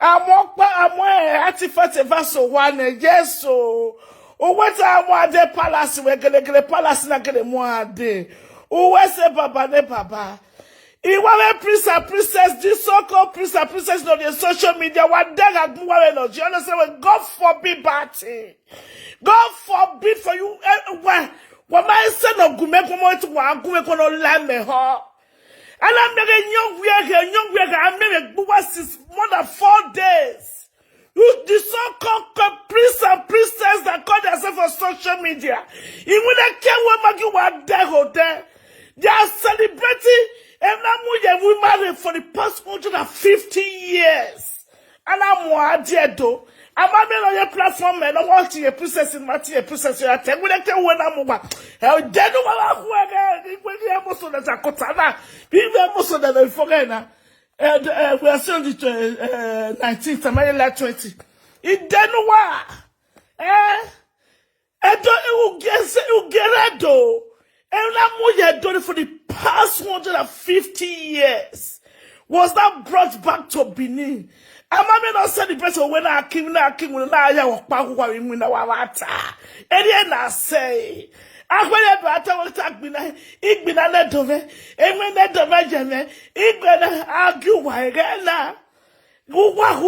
Amo artifact vaso one yes so. O what amo de palace we gele palace na gele mo ade. O we se baba ne baba. Iwawe prince and princess, this so-called prince and princess on the social media, what dang at Muawe no. Do you understand? When God forbid bad thing. God forbid for you. When my son of Gumekomo to Gume kono lame ho. And I'm making young weird, I'm making since more than 4 days. You the so-called prince and princess that call themselves on social media. You wouldn't care what you want there. They are celebrating. And we married for the past 150 years. And I'm more dear though. I'm on your platform and I want to a princess in Matty, a princess. I tell you when I'm over. How dead of a most of the Kotana. People most of the foreigner. And we are still the 19th, I'm like 20. It then what? I don't get it though. And I'm done for the past 150 years. Was that brought back to Benin? I'm not celebrating when I came now, when I walk back with our water. And then I say, I will attack me. It been a net of it. And when that division, it gonna argue why again now. We are,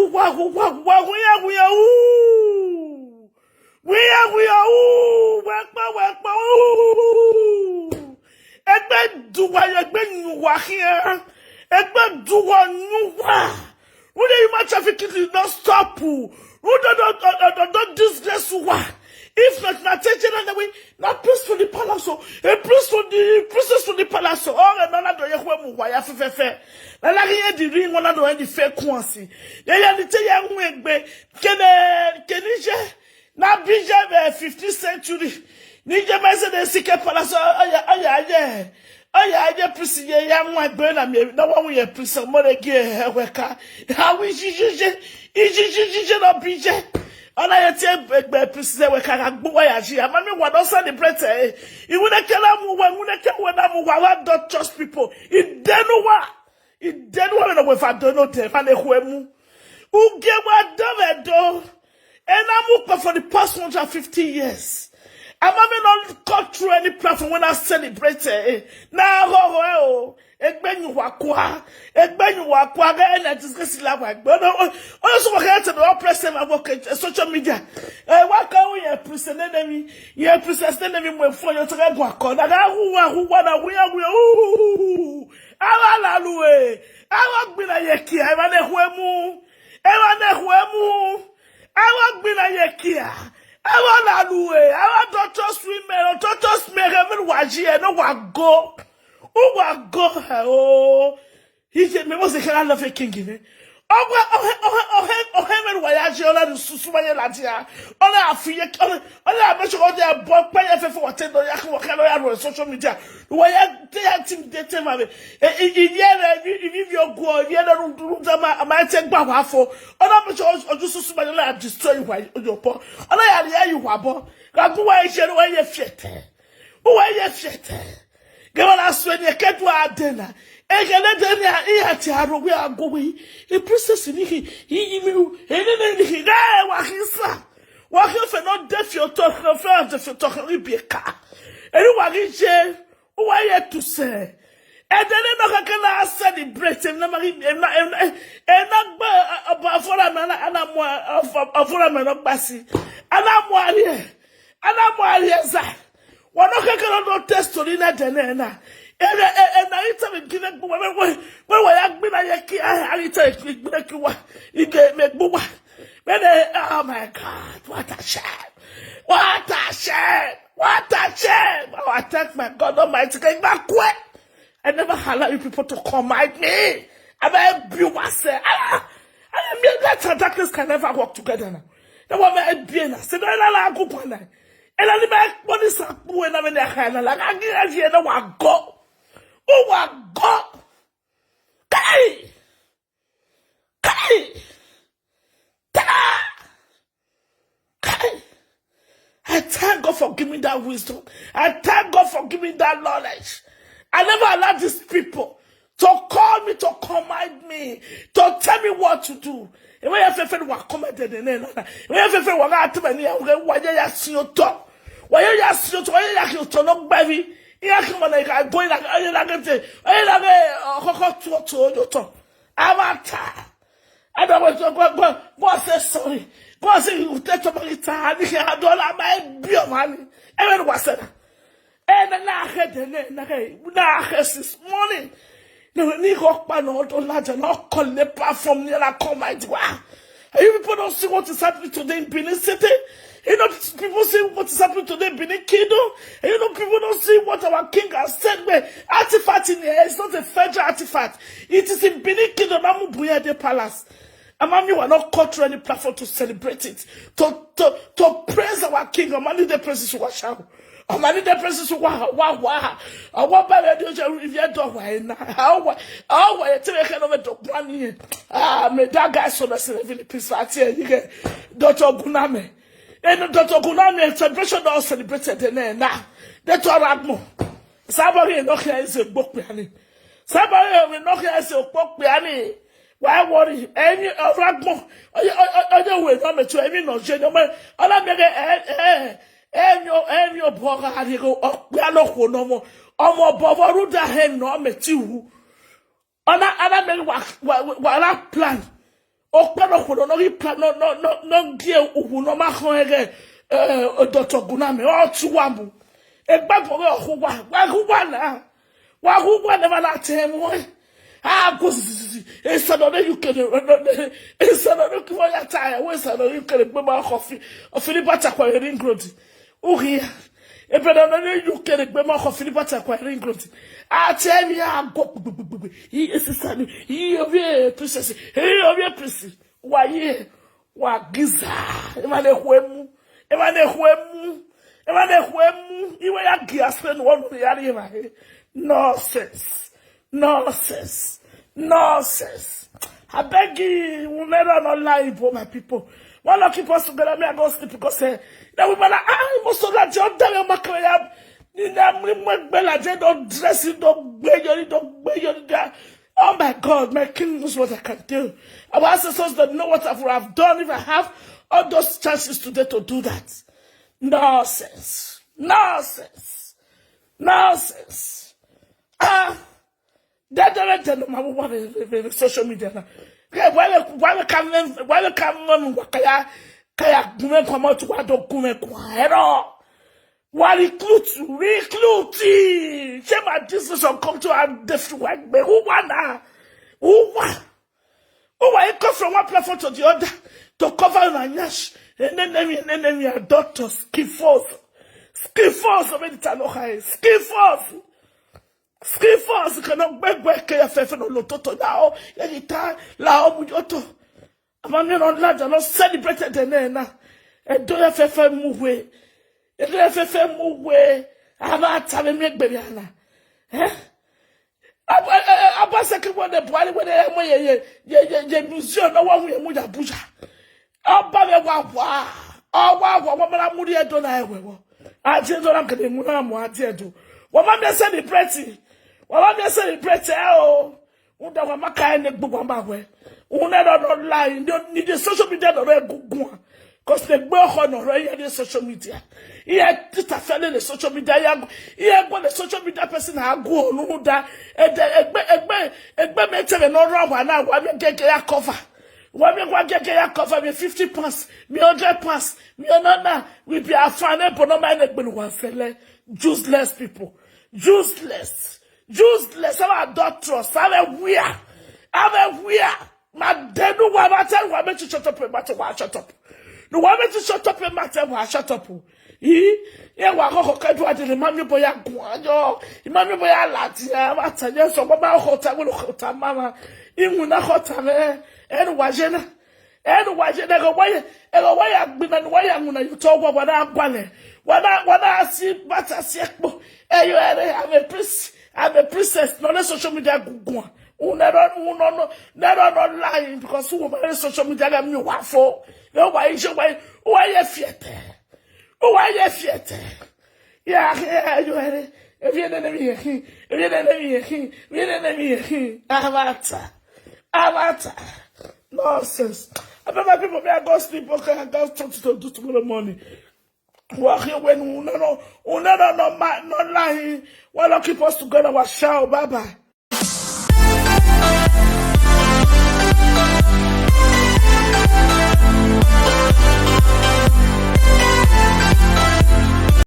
Egbe duwa egbe nuwa here. Egbe duwa nuwa. Who the human trafficking did not stop who? Who don't disgrace who? If not attention and the way, not priest for the palace, a priest for the princess for the palace, or another Yahweh Muwaya Fefe. La rien di ring one of the fair quancy. They are the young wegbe. Kenije. Na bija 15th century. Nije mese de sike palace aya prisi ye ya nwa gbe na me na wo ye prisi mo de ge weka ha wi jije no bije ona ye tie gbe prisi weka ga gbo wa ya ji ama me wa don celebrate e wu na kala mu na ke na mu wa don't trust people it denu wa na we fa do no te fa na ehwemu u ge wa do do and I'm for the past 150 years. I'm not cut through any platform when I celebrate it. Now, Egben Wakwa, and I discuss like but also work to the oppressive and work social media. What can we present enemy? You present enemy when for your to work on. Who wanna we are. I want be like I want be like I want Alue. I want doctors women. Doctors me even waji no wago. O wago oh. He said me was the kind of a king in it. Oh heaven waji ola the susumanya latia. Ola afiye ola make sure they are bought by FF for attend on yak social media. Why they team they tell me if you go I might take back for ola make sure just susumanya destroy your poor. Ola ya you wabo. Gagu wa ije wa ye fiete. Wa ye fiete. Gawala swenya ketwa adena. Egele denia ihati harowe agowe. E process ni he miu. He wakisa. Wakife not deaf your talk of the talk Rebecca. Anyone ije wa ye to say. And then no can celebrate him. And not about for a man and I'm for a man of Bassi. And I'm one here. One no test to Lina Janena. And I tell me, give it when I have been a key, I tell you get me boo. Oh my God, what a shame! What a shame! What a shame! Oh, I thank my God Almighty, get back quick. I never allow you people to command me. I'm a myself. I mean, light and darkness can never work together now. The one I be in, so I go one night. And I make money when I'm in the hand, like I get here, no one go. Oh, my God. Kai! I thank God for giving me that wisdom. I thank God for giving me that knowledge. I never allowed these people to call me, to command me, to tell me what to do. And when you feel what commanded and then when you feel what I told me, why you see your talk, why you see your why you to look baby. You come on like I boy like I talk. I'm tired. I don't want to go say sorry. Go say you take to my time. I don't like my bill money. Everyone was said. And I had this morning. No, ni go pa no to large and not call the platform near la come my wow. You people don't see what is happening today in Benin City. You know, people see what is happening today in Benin Kingdom. And you know, people don't see what our king has said. But artifact in here, it's not a federal artifact. It is in Benin Kingdom, Amubuya de Palace. Amami were not called to any platform to celebrate it, to praise our king. Amani the praises wash out. Amani the praises wow. I want by the if you don't why how you take care of it money. Me that guy so that's in the peace party. You get Dr. Guname. And Dr. Guname celebration all celebrated then now. That's all right more. Somebody no here is a book behind. Somebody no here is a book behind. Why worry? Any ragmo? Other way, no me to any no gentleman. All I make any boga had he go up. We are not no more. Omo bobo ruda hen no me too. Ana make what plan. Okpero ko no plan no die uhu no ma kan ege Dr. Guname o tuwamu. Egba bo wa na. Wa huwa never na temu. It's another you can. It's another for your tire. Where's another you can remember coffee or Philippa acquiring growth? Oh, here. If another you can remember Philippa acquiring growth. I tell you, I'm go. He is a son. He of your princess. He of your princess. Why, ye? What giza? Emane huemu. You were a gas and one of the area. Nonsense. I beg you, we never not lie for my people. One lucky keep together, me I go sleep because that woman most of that job done my career. You don't dress it, don't wear. Oh my God, my king knows what I can do. Our ancestors don't know what I would have done if I have all those chances today to do that. Nonsense. That director, my one social media. Why come kaya gume come out to what gume kwa why recruit Shema Jesus will come to our death work. But who I come from one platform to the other to cover my nash and then we are doctors, ski force of it, ski force cannot back KFF no lototo now. Yita la omujoto. Amami no lanja no celebrated na. E do FF move. E do FF move. Ama tale me gbe yana. Aba second one the boy when ye museum no one we mu ya buja. Aba me wa. Wa mama mu de do na ewe. Ati do na kede mu na mu ati do. Wa mama celebrate. Wama me celebrate o. Unda wa maka ene gbogbo ma we. Una don't lie. Ni the social media no re gugun. Cause the gbe ho no re the social media. Here tita fele the social media ya. Here go the social media person ha go onu da. Egbe me tell no run wa na wa me gege ya cover. Wa me gwa gege ya cover me 50 pounds, me 100 pounds, me na we be afane but no mind egbe wa fele. Useless people. Useless, I'm a doctor, I'm a weird. My dead no one matter, why me to shut up a matter, why shut up. No one me to shut up a matter, why shut up. Yeah, what can do? I didn't mammy boy, mammy boy, Latia, matter, yes, or about hot, will hot, mamma, in una hot, and wajena, away, I've been and why I'm going to talk what I'm going. When I see but I see, I'm a princess, not a social media go. No, lying because who my social media got me what for? No, why you fiat? Oh, why you fiat? Yeah, you had it. If you didn't mean him, if you didn't mean him, if you didn't mean him, Avatar. Nonsense. I remember people may I go sleep, okay, I got something to do tomorrow morning. Walking when no lying, while keep us together, was shout, bye bye.